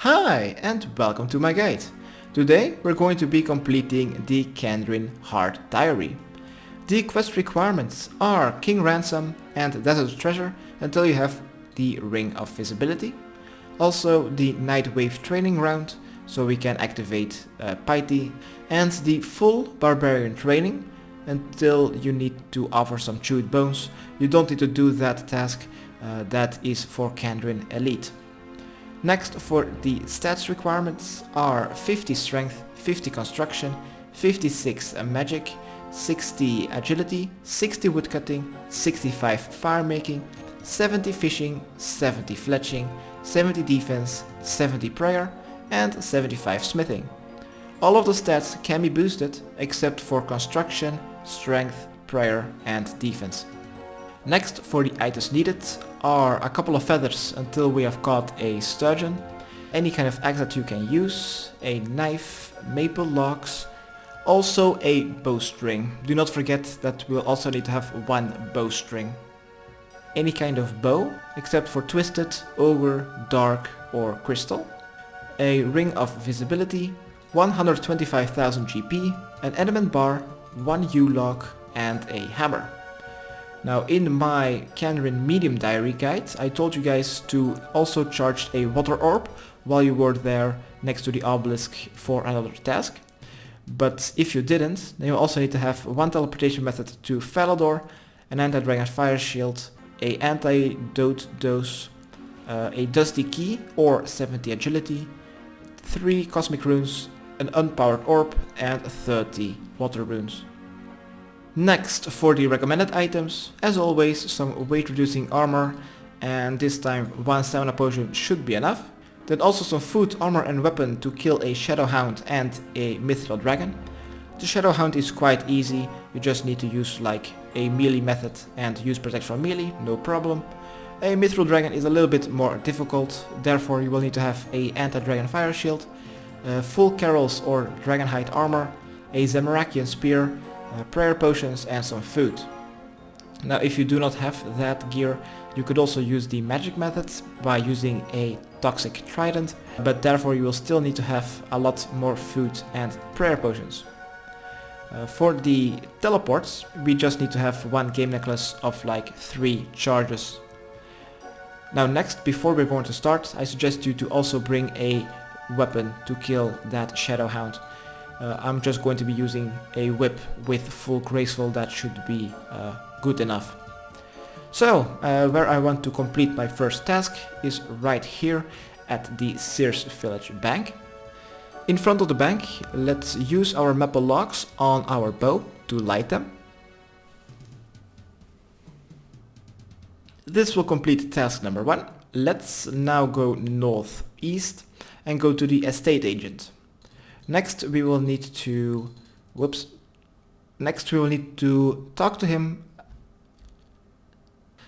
Hi and welcome to my guide. Today we're going to be completing the Kandarin Heart Diary. The quest requirements are King Ransom and Desert Treasure until you have the Ring of Visibility. Also the Night Wave training round so we can activate piety, and the full barbarian training until you need to offer some chewed bones. You don't need to do that task, that is for Kandarin Elite. Next, for the stats requirements are 50 strength, 50 construction, 56 magic, 60 agility, 60 woodcutting, 65 firemaking, 70 fishing, 70 fletching, 70 defense, 70 prayer, and 75 smithing. All of the stats can be boosted except for construction, strength, prayer, and defense. Next, for the items needed are a couple of feathers until we have caught a sturgeon, any kind of axe that you can use, a knife, maple logs, also a bowstring. Do not forget that we'll also need to have one bowstring. Any kind of bow, except for twisted, ogre, dark or crystal. A ring of visibility, 125,000 GP, an adamant bar, one U-log and a hammer. Now in my Kandarin medium diary guide I told you guys to also charge a water orb while you were there next to the obelisk for another task. But if you didn't, then you also need to have one teleportation method to Falador, an anti-dragonfire shield, a antidote dose, a dusty key or 70 agility, 3 cosmic runes, an unpowered orb and 30 water runes. Next, for the recommended items, as always some weight reducing armor, and this time one stamina potion should be enough. Then also some food, armor and weapon to kill a shadow hound and a mithril dragon. The shadow hound is quite easy, you just need to use like a melee method and use protection from melee, no problem. A mithril dragon is a little bit more difficult, therefore you will need to have a anti-dragonfire shield, full karils or dragonhide armor, a zamorakian spear, prayer potions and some food. Now if you do not have that gear, you could also use the magic methods by using a toxic trident, but therefore you will still need to have a lot more food and prayer potions. For the teleports, we just need to have one game necklace of like 3 charges. Now next, before we're going to start, I suggest you to also bring a weapon to kill that shadow hound. I'm just going to be using a whip with full graceful, that should be good enough. So, where I want to complete my first task is right here at the Seers village bank. In front of the bank, let's use our maple logs on our bow to light them. This will complete task number 1. Let's now go northeast and go to the estate agent. Next we will need to talk to him.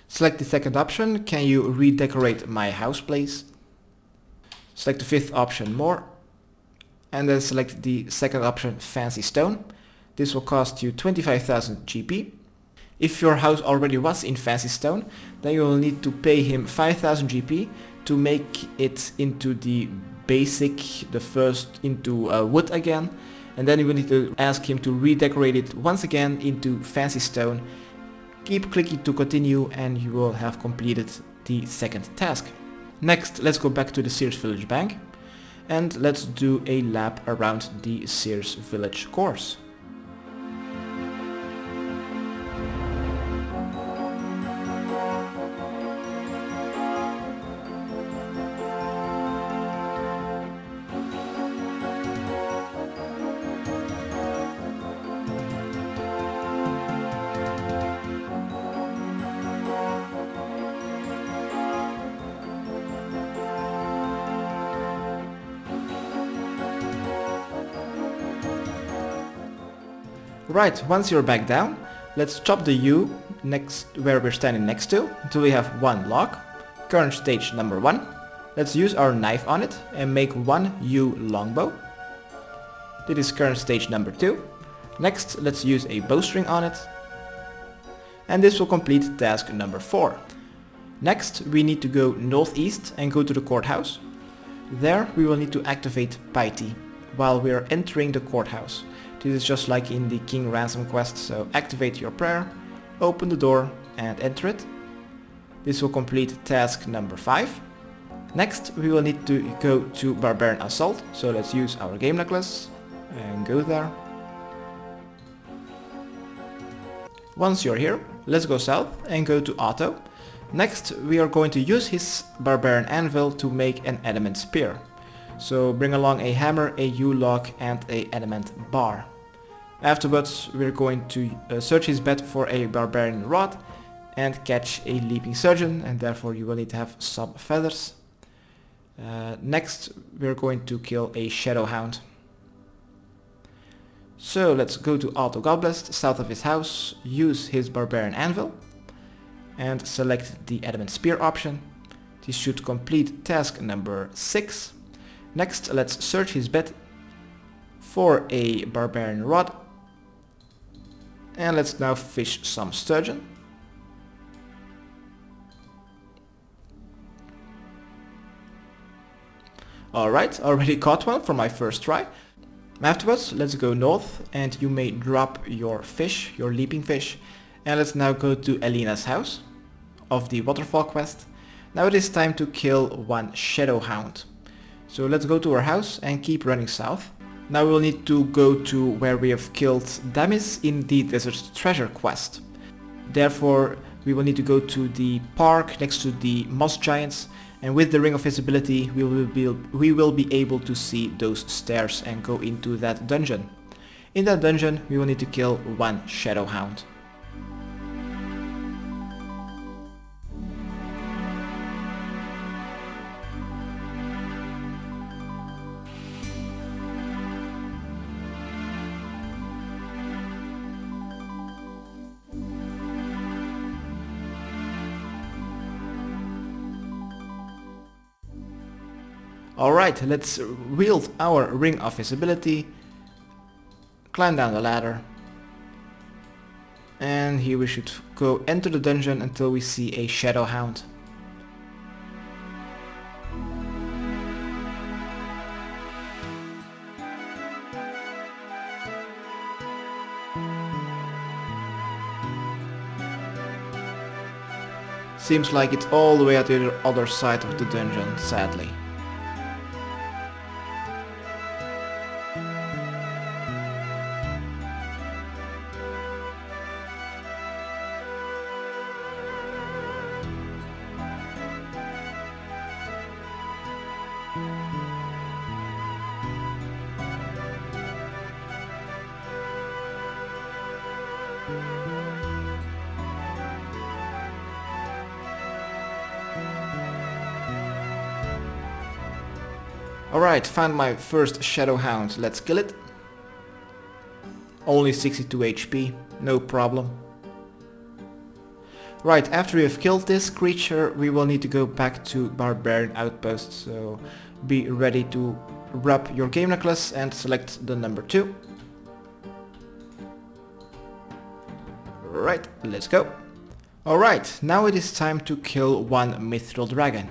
Select the second option, can you redecorate my house please? Select the fifth option, more, and then select the second option, fancy stone. This will cost you 25,000 GP. If your house already was in fancy stone, then you will need to pay him 5,000 GP to make it into the basic, the first into wood again, and then you will need to ask him to redecorate it once again into fancy stone. Keep clicking to continue and you will have completed the second task. Next, let's go back to the Seers village bank and let's do a lap around the Seers village course. Right, once you're back down, let's chop the U next where we're standing next to until we have one log. Current stage number 1. Let's use our knife on it and make one U longbow. This is current stage number 2. Next, let's use a bowstring on it. And this will complete task number 4. Next, we need to go northeast and go to the courthouse. There we will need to activate piety while we are entering the courthouse. This is just like in the King Ransom quest, so activate your prayer, open the door and enter it. This will complete task number 5. Next we will need to go to Barbarian Assault, so let's use our game necklace and go there. Once you're here, let's go south and go to Otto. Next we are going to use his Barbarian Anvil to make an adamant spear. So bring along a hammer, a U-log and a adamant bar. Afterwards we're going to search his bed for a Barbarian rod and catch a leaping sturgeon, and therefore you will need to have some feathers. Next we're going to kill a shadow hound. So let's go to Otto Godblessed, south of his house, use his Barbarian Anvil and select the adamant spear option. This should complete task number 6. Next let's search his bed for a Barbarian rod and let's now fish some sturgeon. Alright, already caught one for my first try. Afterwards, let's go north and you may drop your fish, your leaping fish. And let's now go to Alina's house of the waterfall quest. Now it is time to kill one shadow hound. So let's go to our house and keep running south. Now we will need to go to where we have killed Damis in the Desert Treasure quest. Therefore, we will need to go to the park next to the moss giants, and with the ring of visibility we will be able to see those stairs and go into that dungeon. In that dungeon we will need to kill one shadow hound. Alright, let's wield our ring of visibility, climb down the ladder, and here we should go enter the dungeon until we see a shadow hound. Seems like it's all the way at the other side of the dungeon, sadly. Alright, found my first shadow hound, let's kill it. Only 62 HP, no problem. Right, after we have killed this creature we will need to go back to Barbarian Outpost, so be ready to rub your game necklace and select the number 2. Right, let's go. Alright, now it is time to kill one mithril dragon.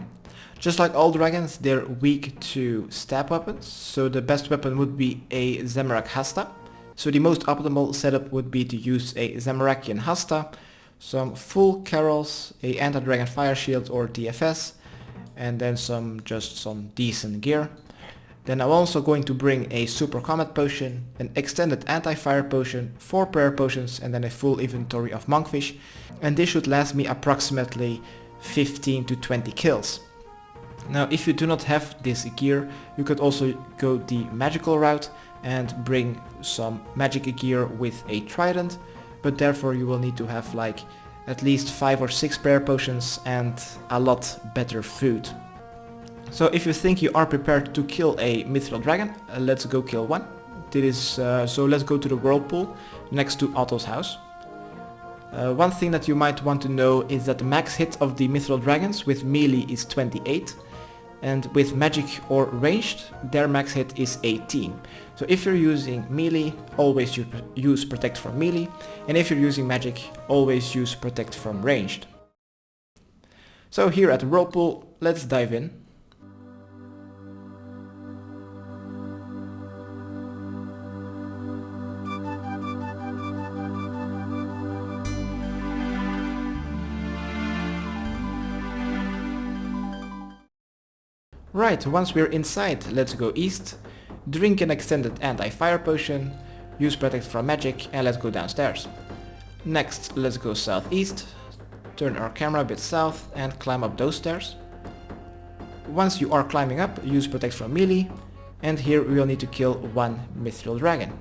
Just like all dragons, they're weak to stab weapons, so the best weapon would be a zamorak hasta. So the most optimal setup would be to use a zamorakian hasta, some full karils, a anti-dragonfire shield or DFS, and then some decent gear. Then I'm also going to bring a super combat potion, an extended anti-fire potion, 4 prayer potions, and then a full inventory of monkfish, and this should last me approximately 15 to 20 kills. Now if you do not have this gear, you could also go the magical route and bring some magic gear with a trident, but therefore you will need to have like at least 5 or 6 prayer potions and a lot better food. So if you think you are prepared to kill a mithril dragon, let's go kill one. So let's go to the whirlpool next to Otto's house. One thing that you might want to know is that the max hit of the mithril dragons with melee is 28, and with magic or ranged their max hit is 18. So if you're using melee, always use protect from melee, and if you're using magic, always use protect from ranged. So here at the whirlpool, let's dive in. Right, once we're inside, let's go east, drink an extended anti-fire potion, use protect from magic, and let's go downstairs. Next, let's go southeast, turn our camera a bit south and climb up those stairs. Once you are climbing up, use protect from melee, and here we will need to kill one mithril dragon.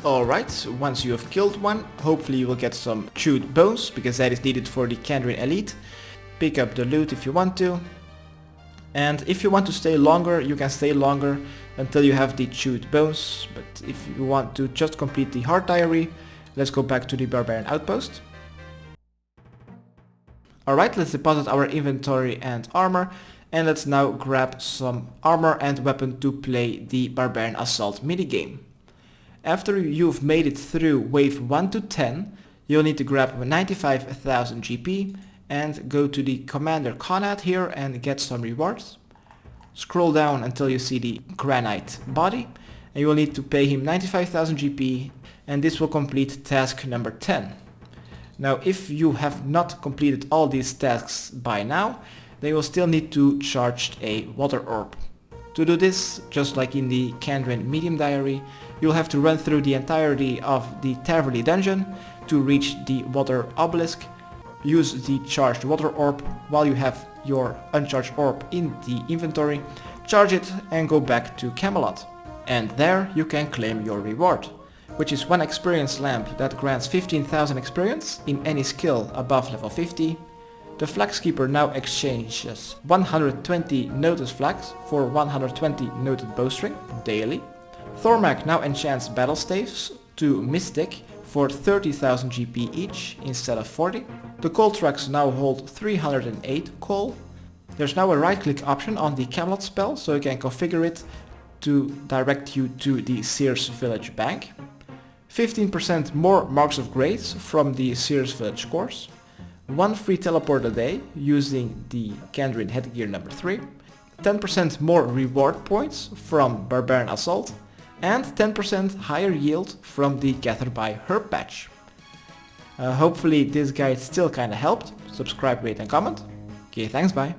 Alright, once you have killed one, hopefully you will get some chewed bones, because that is needed for the Kandarin elite. Pick up the loot if you want to. And if you want to stay longer, you can stay longer until you have the chewed bones. But if you want to just complete the heart diary, let's go back to the barbarian outpost. Alright, let's deposit our inventory and armor. And let's now grab some armor and weapon to play the barbarian assault minigame. After you've made it through wave 1 to 10, you'll need to grab 95,000 GP and go to the Commander Conrad here and get some rewards. Scroll down until you see the granite body and you will need to pay him 95,000 GP, and this will complete task number 10. Now if you have not completed all these tasks by now, then you will still need to charge a water orb. To do this, just like in the Kandarin medium diary, you'll have to run through the entirety of the Taverly dungeon to reach the water obelisk. Use the charged water orb while you have your uncharged orb in the inventory, charge it and go back to Camelot. And there you can claim your reward, which is one experience lamp that grants 15,000 experience in any skill above level 50. The Flaxkeeper now exchanges 120 noted flax for 120 noted bowstring daily. Thormac now enchants battle staves to Mystic for 30,000 GP each instead of 40. The coal trucks now hold 308 coal. There's now a right click option on the Camelot spell, so you can configure it to direct you to the Seers Village Bank. 15% more Marks of Grace from the Seers Village course. 1 free teleport a day using the Kandarin headgear number 3. 10% more reward points from Barbarian Assault. And 10% higher yield from the Gather by Herb patch. Hopefully this guide still kinda helped. Subscribe, rate and comment. Okay, thanks, bye.